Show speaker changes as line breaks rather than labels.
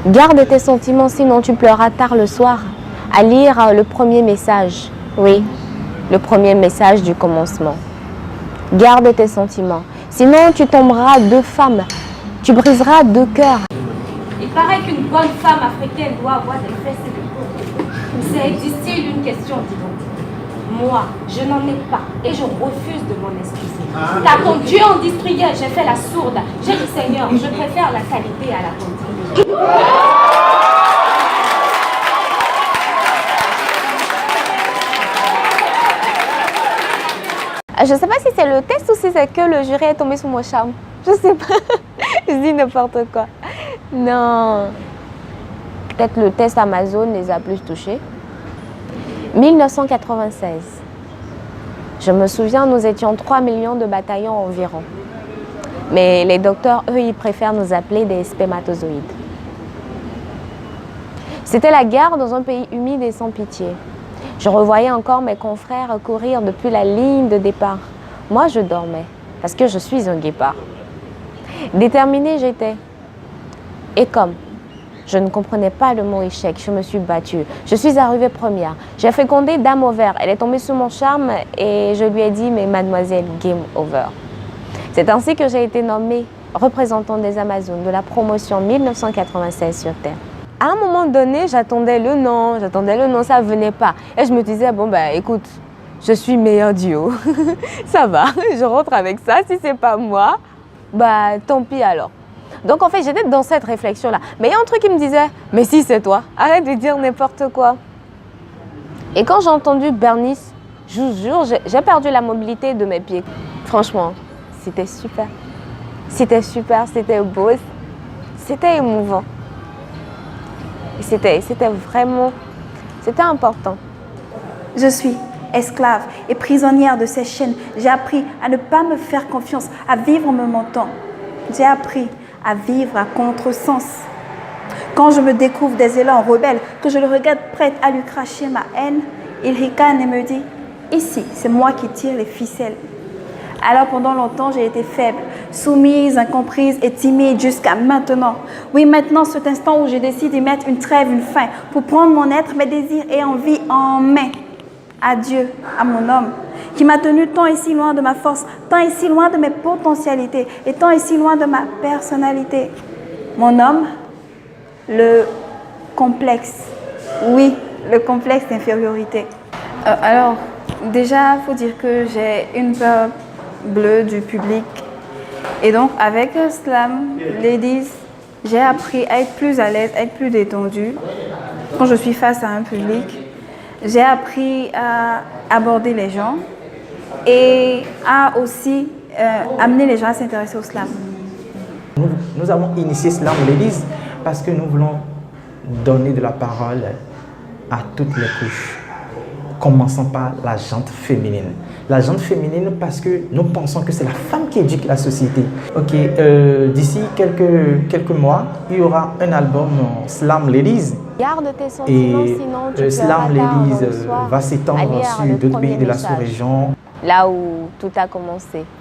Garde tes sentiments, sinon tu pleuras tard le soir. À lire le premier message. Oui, le premier message du commencement. Garde tes sentiments. Sinon tu tomberas deux femmes. Tu briseras deux cœurs.
Il paraît qu'une bonne femme africaine doit avoir des fesses et des couilles. C'est difficile une question, dis donc. Moi, je n'en ai pas et je refuse de m'en excuser. Car comme Dieu industriel, j'ai fait la sourde. J'ai dit Seigneur, je préfère la qualité à la quantité.
Je ne sais pas si c'est le test ou si c'est que le jury est tombé sous mon charme. Je ne sais pas. Je dis n'importe quoi. Non. Peut-être le test Amazon les a plus touchés. 1996. Je me souviens, nous étions 3 millions de bataillons environ. Mais les docteurs, eux, ils préfèrent nous appeler des spermatozoïdes. C'était la guerre dans un pays humide et sans pitié. Je revoyais encore mes confrères courir depuis la ligne de départ. Moi, je dormais parce que je suis un guépard. Déterminée, j'étais. Et comme je ne comprenais pas le mot échec, je me suis battue. Je suis arrivée première. J'ai fécondé Dame au vert. Elle est tombée sous mon charme et je lui ai dit, mais mademoiselle, game over. C'est ainsi que j'ai été nommée représentant des Amazones de la promotion 1996 sur Terre. À un moment donné, j'attendais le nom, ça ne venait pas. Et je me disais, bon, ben écoute, je suis meilleur duo. Ça va, je rentre avec ça. Si ce n'est pas moi, bah tant pis alors. Donc en fait, j'étais dans cette réflexion-là. Mais il y a un truc qui me disait, mais si c'est toi, arrête de dire n'importe quoi. Et quand j'ai entendu Bernice, je vous jure, j'ai perdu la mobilité de mes pieds. Franchement, c'était super. C'était super, c'était beau, c'était émouvant. C'était vraiment, c'était important.
Je suis esclave et prisonnière de ces chaînes. J'ai appris à ne pas me faire confiance, à vivre en me mentant. J'ai appris à vivre à contresens. Quand je me découvre des élans rebelles, que je le regarde prête à lui cracher ma haine, il ricane et me dit « Ici, c'est moi qui tire les ficelles ». Alors pendant longtemps, j'ai été faible, soumise, incomprise et timide jusqu'à maintenant. Oui, maintenant, cet instant où je décide d'y mettre une trêve, une fin, pour prendre mon être, mes désirs et envies en main. Adieu à mon homme, qui m'a tenu tant et si loin de ma force, tant et si loin de mes potentialités et tant et si loin de ma personnalité. Mon homme, le complexe. Oui, le complexe d'infériorité. Alors, déjà, il faut dire que j'ai une peur bleue du public. Et donc, avec Slam Ladies, j'ai appris à être plus à l'aise, à être plus détendue quand je suis face à un public. J'ai appris à aborder les gens et à aussi amener les gens à s'intéresser au slam.
Nous avons initié Slam Ladies parce que nous voulons donner de la parole à toutes les couches. Commençons par la gente féminine. La gente féminine parce que nous pensons que c'est la femme qui éduque la société. Ok, d'ici quelques mois, il y aura un album Slam Ladies.
Garde tes sentiments, sinon tu
Slam Ladies
le soir,
va s'étendre sur d'autres pays de la sous-région.
Là où tout a commencé.